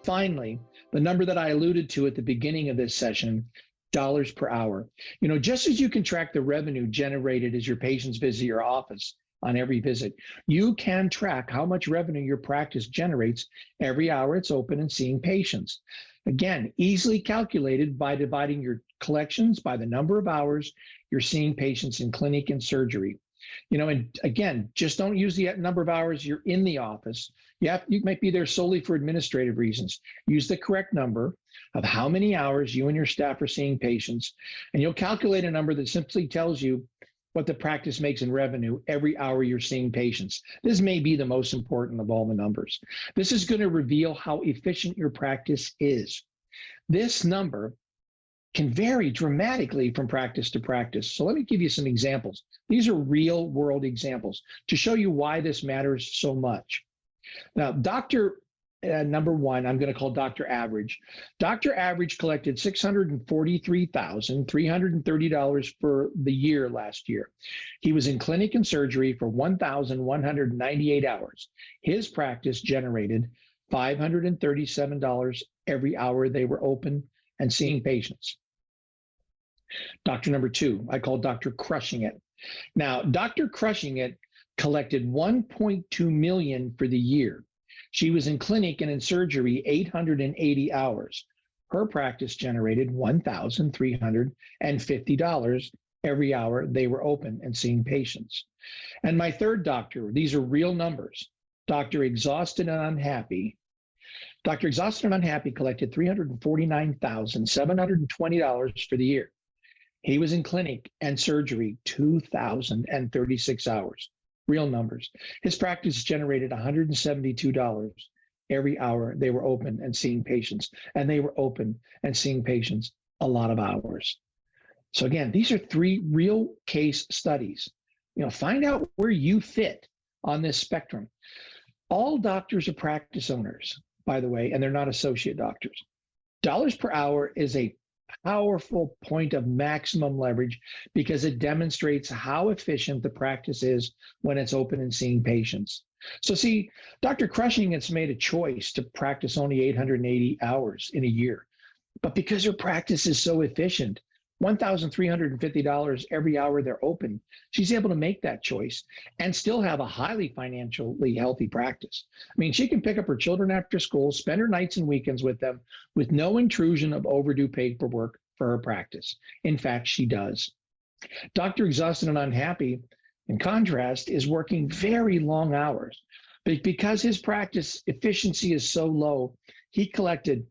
finally, the number that I alluded to at the beginning of this session, dollars per hour. Just as you can track the revenue generated as your patients visit your office on every visit, you can track how much revenue your practice generates every hour it's open and seeing patients. Again, easily calculated by dividing your collections by the number of hours you're seeing patients in clinic and surgery. And again, just don't use the number of hours you're in the office. You might be there solely for administrative reasons. Use the correct number of how many hours you and your staff are seeing patients, and you'll calculate a number that simply tells you what the practice makes in revenue every hour you're seeing patients. This may be the most important of all the numbers. This is going to reveal how efficient your practice is. This number can vary dramatically from practice to practice. So let me give you some examples. These are real world examples to show you why this matters so much. Now, number one, I'm going to call Dr. Average. Dr. Average collected $643,330 for the year last year. He was in clinic and surgery for 1,198 hours. His practice generated $537 every hour they were open and seeing patients. Doctor number two, I call Dr. Crushing It. Now, Dr. Crushing It collected $1.2 million for the year. She was in clinic and in surgery 880 hours. Her practice generated $1,350 every hour they were open and seeing patients. And my third doctor, these are real numbers, Dr. Exhausted and Unhappy. Dr. Exhausted and Unhappy collected $349,720 for the year. He was in clinic and surgery 2,036 hours. Real numbers. His practice generated $172 every hour they were open and seeing patients. And they were open and seeing patients a lot of hours. So again, these are three real case studies. Find out where you fit on this spectrum. All doctors are practice owners, by the way, and they're not associate doctors. Dollars per hour is a powerful point of maximum leverage because it demonstrates how efficient the practice is when it's open and seeing patients. So see, Dr. Crushing It's made a choice to practice only 880 hours in a year. But because her practice is so efficient, $1,350 every hour they're open, she's able to make that choice and still have a highly financially healthy practice. I mean, she can pick up her children after school, spend her nights and weekends with them with no intrusion of overdue paperwork for her practice. In fact, she does. Dr. Exhausted and Unhappy, in contrast, is working very long hours. But because his practice efficiency is so low, he collected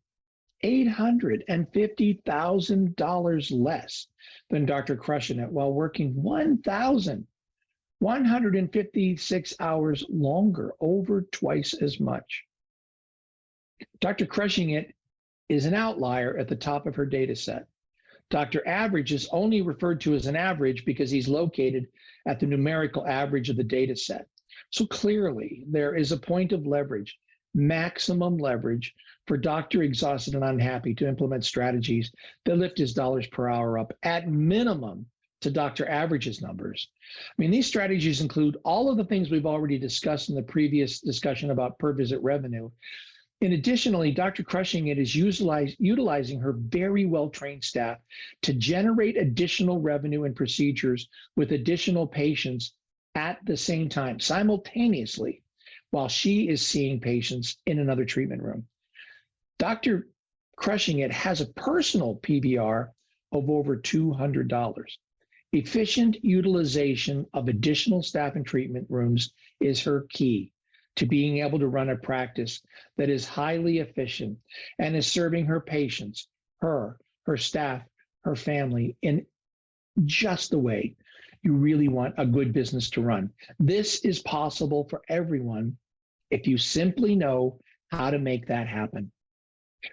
$850,000 less than Dr. Crushing It while working 1,156 hours longer, over twice as much. Dr. Crushing It is an outlier at the top of her data set. Dr. Average is only referred to as an average because he's located at the numerical average of the data set. So clearly, there is a point of leverage, maximum leverage, for Dr. Exhausted and Unhappy to implement strategies that lift his dollars per hour up at minimum to Dr. Average's numbers. I mean, these strategies include all of the things we've already discussed in the previous discussion about per visit revenue. And additionally, Dr. Crushing It is utilizing her very well-trained staff to generate additional revenue and procedures with additional patients at the same time, simultaneously, while she is seeing patients in another treatment room. Dr. Crushing It has a personal PVR of over $200. Efficient utilization of additional staff and treatment rooms is her key to being able to run a practice that is highly efficient and is serving her patients, her staff, her family in just the way you really want a good business to run. This is possible for everyone if you simply know how to make that happen.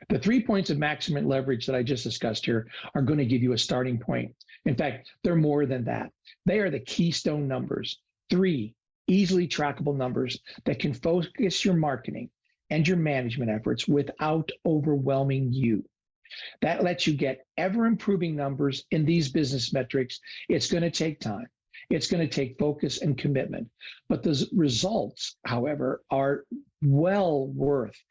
The 3 points of maximum leverage that I just discussed here are going to give you a starting point. In fact, they're more than that. They are the keystone numbers, 3 easily trackable numbers that can focus your marketing and your management efforts without overwhelming you. That lets you get ever improving numbers in these business metrics. It's going to take time. It's going to take focus and commitment. But the results, however, are well worth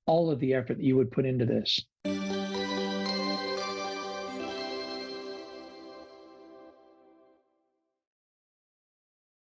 all of the effort that you would put into this.